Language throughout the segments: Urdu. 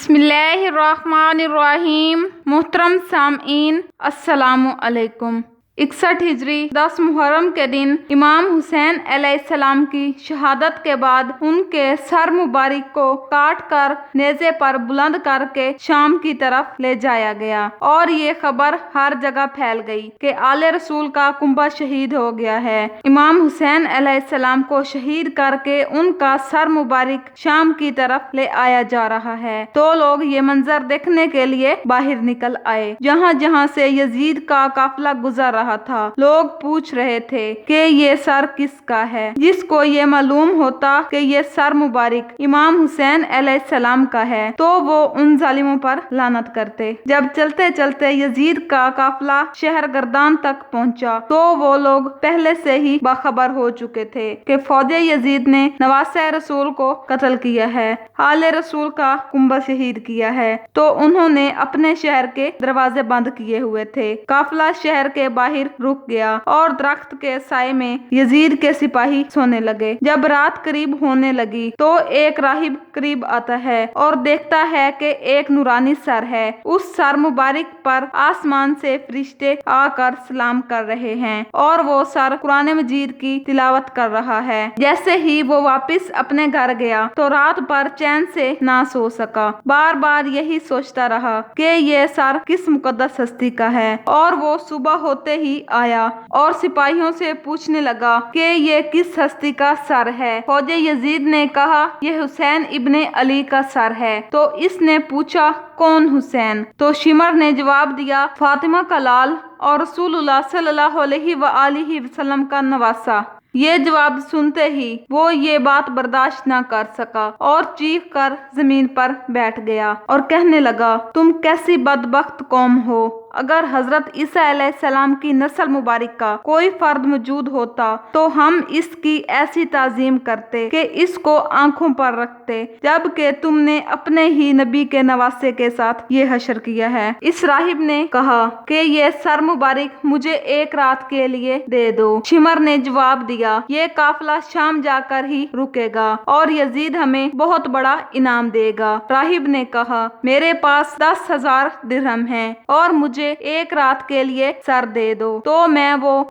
بسم اللہ الرحمن الرحیم۔ محترم سامعین، السلام علیکم۔ 61 ہجری 10 محرم کے دن امام حسین علیہ السلام کی شہادت کے بعد ان کے سر مبارک کو کاٹ کر نیزے پر بلند کر کے شام کی طرف لے جایا گیا اور یہ خبر ہر جگہ پھیل گئی کہ آل رسول کا کنبہ شہید ہو گیا ہے۔ امام حسین علیہ السلام کو شہید کر کے ان کا سر مبارک شام کی طرف لے آیا جا رہا ہے تو لوگ یہ منظر دیکھنے کے لیے باہر نکل آئے۔ جہاں جہاں سے یزید کا قافلہ گزر رہا تھا، لوگ پوچھ رہے تھے کہ یہ سر کس کا ہے۔ جس کو یہ معلوم ہوتا کہ یہ سر مبارک امام حسین علیہ السلام کا ہے تو وہ ان ظالموں پر لعنت کرتے۔ جب چلتے چلتے یزید کا قافلہ شہر گردان تک پہنچا تو وہ لوگ پہلے سے ہی باخبر ہو چکے تھے کہ فوج یزید نے نواسہ رسول کو قتل کیا ہے، آل رسول کا کنبہ شہید کیا ہے، تو انہوں نے اپنے شہر کے دروازے بند کیے ہوئے تھے۔ قافلہ شہر کے باہر رک گیا اور درخت کے سائے میں یزید کے سپاہی سونے لگے۔ جب رات قریب ہونے لگی تو ایک راہب قریب آتا ہے اور دیکھتا ہے کہ ایک نورانی سر ہے۔ اس سر مبارک پر آسمان سے فرشتے آ کر سلام کر رہے ہیں اور وہ سر قرآن مجید کی تلاوت کر رہا ہے۔ جیسے ہی وہ واپس اپنے گھر گیا تو رات بھر چین سے نہ سو سکا، بار بار یہی سوچتا رہا کہ یہ سر کس مقدس ہستی کا ہے، اور وہ صبح ہوتے ہی آیا اور سپاہیوں سے پوچھنے لگا کہ یہ کس ہستی کا سر ہے۔ فوج یزید نے کہا یہ حسین ابن علی کا سر ہے۔ تو اس نے پوچھا کون حسین؟ تو شمر نے جواب دیا فاطمہ کا لال اور رسول اللہ صلی اللہ علیہ وآلہ وسلم کا نواسہ۔ یہ جواب سنتے ہی وہ یہ بات برداشت نہ کر سکا اور چیخ کر زمین پر بیٹھ گیا اور کہنے لگا تم کیسی بدبخت قوم ہو! اگر حضرت عیسیٰ علیہ السلام کی نسل مبارک کا کوئی فرد موجود ہوتا تو ہم اس کی ایسی تعظیم کرتے کہ اس کو آنکھوں پر رکھتے، جبکہ تم نے اپنے ہی نبی کے نواسے کے ساتھ یہ حشر کیا ہے۔ اس راہب نے کہا کہ یہ سر مبارک مجھے ایک رات کے لیے دے دو۔ شمر نے جواب دیا یہ قافلہ شام جا کر ہی رکے گا اور یزید ہمیں بہت بڑا انعام دے گا۔ راہب نے کہا میرے پاس 10,000 درہم ہیں اور مجھے ایک رات کے لیے سر دے دو تو میں وہ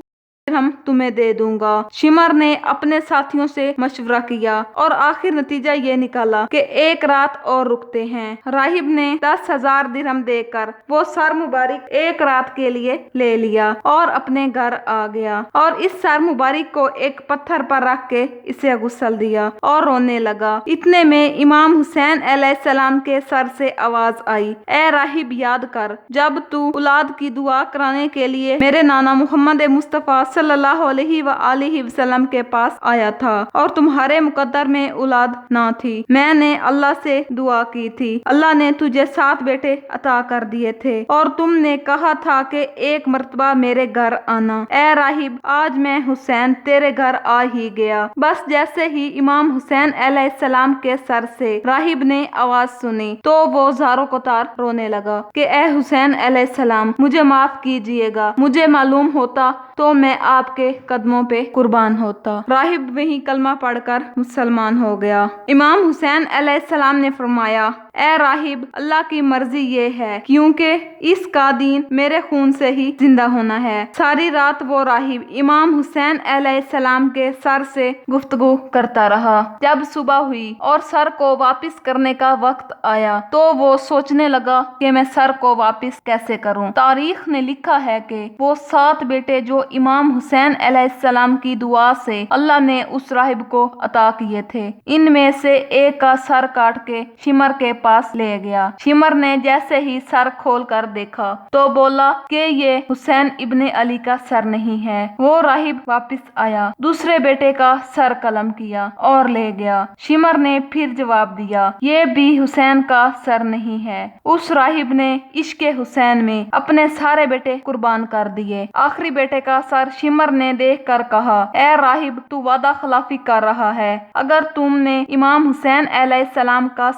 ہم تمہیں دے دوں گا۔ شمر نے اپنے ساتھیوں سے مشورہ کیا اور آخر نتیجہ یہ نکالا کہ ایک رات اور رکتے ہیں۔ راہب نے 10,000 درہم دے کر وہ سر مبارک ایک رات کے لیے لے لیا اور اپنے گھر آ گیا اور اس سر مبارک کو ایک پتھر پر رکھ کے اسے غسل دیا اور رونے لگا۔ اتنے میں امام حسین علیہ السلام کے سر سے آواز آئی اے راہب یاد کر جب تو اولاد کی دعا کرانے کے لیے میرے نانا محمد مصطفیٰ صلی اللہ علیہ وآلہ وسلم کے پاس آیا تھا اور تمہارے مقدر میں اولاد نہ تھی، میں نے اللہ سے دعا کی تھی، اللہ نے تجھے 7 بیٹے عطا کر دیے تھے اور تم نے کہا تھا کہ ایک مرتبہ میرے گھر آنا۔ اے راہب آج میں حسین تیرے گھر آ ہی گیا۔ بس جیسے ہی امام حسین علیہ السلام کے سر سے راہب نے آواز سنی تو وہ زاروں کو تار رونے لگا کہ اے حسین علیہ السلام مجھے معاف کیجیے گا، مجھے معلوم ہوتا تو میں آپ کے قدموں پہ قربان ہوتا۔ راہب وہیں کلمہ پڑھ کر مسلمان ہو گیا۔ امام حسین علیہ السلام نے فرمایا اے راہب اللہ کی مرضی یہ ہے کیونکہ اس کا دین میرے خون سے ہی زندہ ہونا ہے۔ ساری رات وہ راہب امام حسین علیہ السلام کے سر سے گفتگو کرتا رہا۔ جب صبح ہوئی اور سر کو واپس کرنے کا وقت آیا تو وہ سوچنے لگا کہ میں سر کو واپس کیسے کروں۔ تاریخ نے لکھا ہے کہ وہ 7 بیٹے جو امام حسین علیہ السلام کی دعا سے اللہ نے اس راہب کو عطا کیے تھے، ان میں سے ایک کا سر کاٹ کے شمر کے پاس لے گیا۔ شمر نے جیسے ہی سر کھول کر دیکھا تو بولا کہ یہ حسین ابن علی کا سر نہیں ہے۔ وہ راہب واپس آیا، دوسرے بیٹے کا سر قلم کیا اور لے گیا۔ شمر نے پھر جواب دیا یہ بھی حسین کا سر نہیں ہے۔ اس راہب نے عشق حسین میں اپنے سارے بیٹے قربان کر دیے۔ آخری بیٹے کا سر شمر نے دیکھ کر کہا اے راہب تو وعدہ خلافی کر رہا ہے، اگر تم نے امام حسین علیہ السلام کا